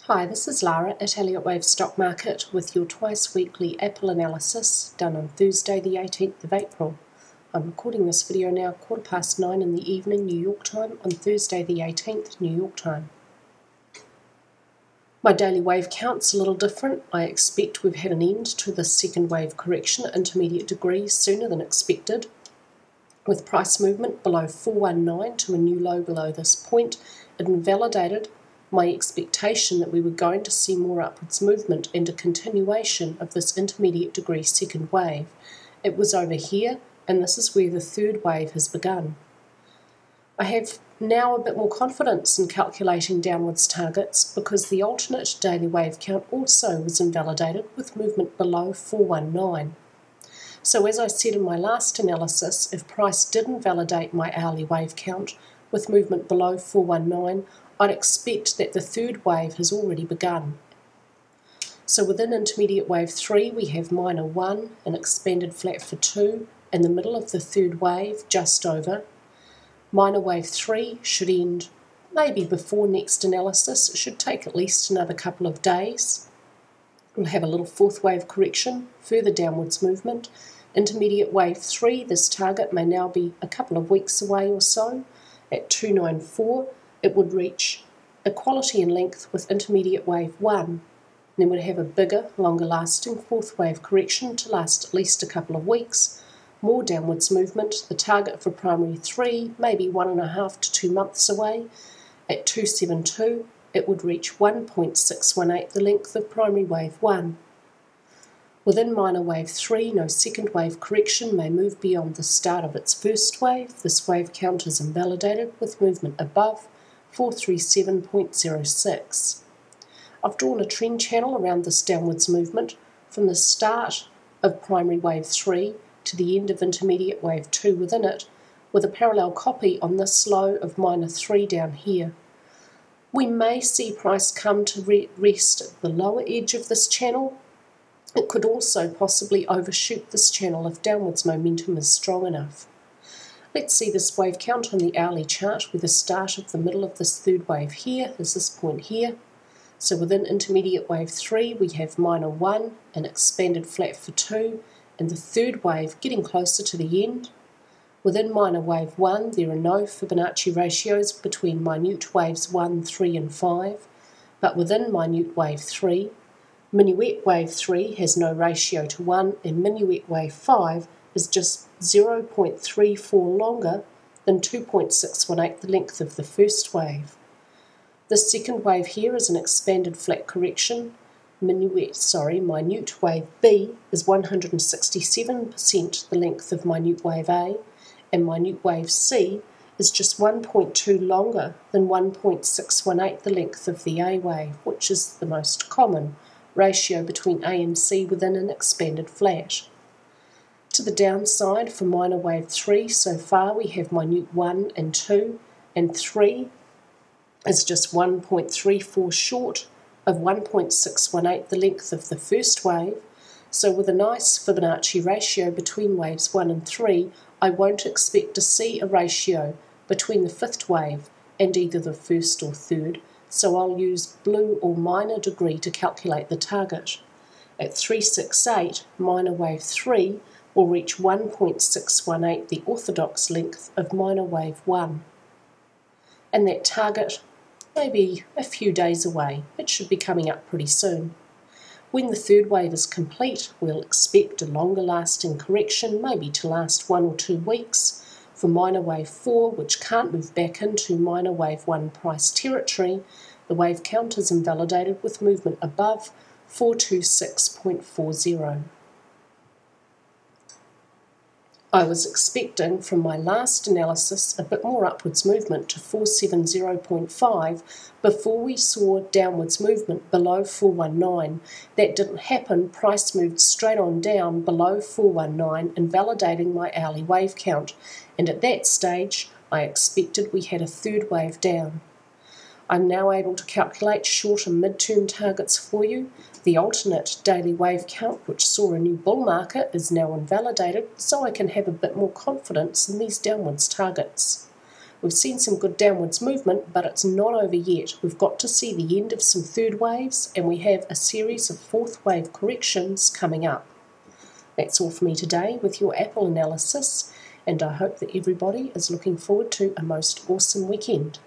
Hi, this is Lara at Elliott Wave Stock Market with your twice weekly Apple analysis done on Thursday the 18th of April. I'm recording this video now 9:15 in the evening New York time on Thursday the 18th New York time. My daily wave count's a little different. I expect we've had an end to the second wave correction at intermediate degrees sooner than expected, with price movement below 419 to a new low below this point. It invalidated my expectation that we were going to see more upwards movement and a continuation of this intermediate degree second wave. It was over here, and this is where the third wave has begun. I have now a bit more confidence in calculating downwards targets because the alternate daily wave count also was invalidated with movement below 419. So as I said in my last analysis, if price did invalidate my hourly wave count with movement below 419, I'd expect that the third wave has already begun. So within intermediate wave 3 we have minor 1, an expanded flat for 2, in the middle of the third wave, just over. Minor wave 3 should end maybe before next analysis. It should take at least another couple of days. We'll have a little fourth wave correction, further downwards movement. Intermediate wave 3, this target may now be a couple of weeks away or so. At 294, it would reach equality in length with intermediate wave 1. Then we'd have a bigger, longer lasting fourth wave correction to last at least a couple of weeks. More downwards movement. The target for primary 3 maybe 1.5 to 2 months away. At 272, it would reach 1.618, the length of primary wave 1. Within minor wave 3, no second wave correction may move beyond the start of its first wave. This wave count is invalidated with movement above 437.06. I've drawn a trend channel around this downwards movement from the start of primary wave 3 to the end of intermediate wave 2 within it, with a parallel copy on this low of minor 3 down here. We may see price come to rest at the lower edge of this channel. It could also possibly overshoot this channel if downwards momentum is strong enough. Let's see this wave count on the hourly chart, where the start of the middle of this third wave here is this point here. So within intermediate wave 3 we have minor 1, an expanded flat for 2, and the third wave getting closer to the end. Within minor wave 1 there are no Fibonacci ratios between minute waves 1, 3 and 5, but within minute wave 3, minuet wave 3 has no ratio to 1, and minuet wave 5 is just 0.34 longer than 2.618, the length of the first wave. The second wave here is an expanded flat correction. Minute wave B is 167% the length of minute wave A, and minute wave C is just 1.2 longer than 1.618, the length of the A wave, which is the most common ratio between A and C within an expanded flat. To the downside for minor wave 3, so far we have minute 1 and 2, and 3 is just 1.34 short of 1.618, the length of the first wave. So with a nice Fibonacci ratio between waves 1 and 3, I won't expect to see a ratio between the fifth wave and either the first or third, so I'll use blue or minor degree to calculate the target. At 368, minor wave 3 will reach 1.618, the orthodox length of minor wave 1. And that target may be a few days away. It should be coming up pretty soon. When the third wave is complete, we'll expect a longer lasting correction, maybe to last 1 or 2 weeks. For minor wave 4, which can't move back into minor wave 1 price territory, the wave count is invalidated with movement above 426.40. I was expecting from my last analysis a bit more upwards movement to 470.5 before we saw downwards movement below 419. That didn't happen. Price moved straight on down below 419, invalidating my hourly wave count, and at that stage I expected we had a third wave down. I'm now able to calculate short and mid-term targets for you. The alternate daily wave count, which saw a new bull market, is now invalidated, so I can have a bit more confidence in these downwards targets. We've seen some good downwards movement, but it's not over yet. We've got to see the end of some third waves, and we have a series of fourth wave corrections coming up. That's all for me today with your Apple analysis, and I hope that everybody is looking forward to a most awesome weekend.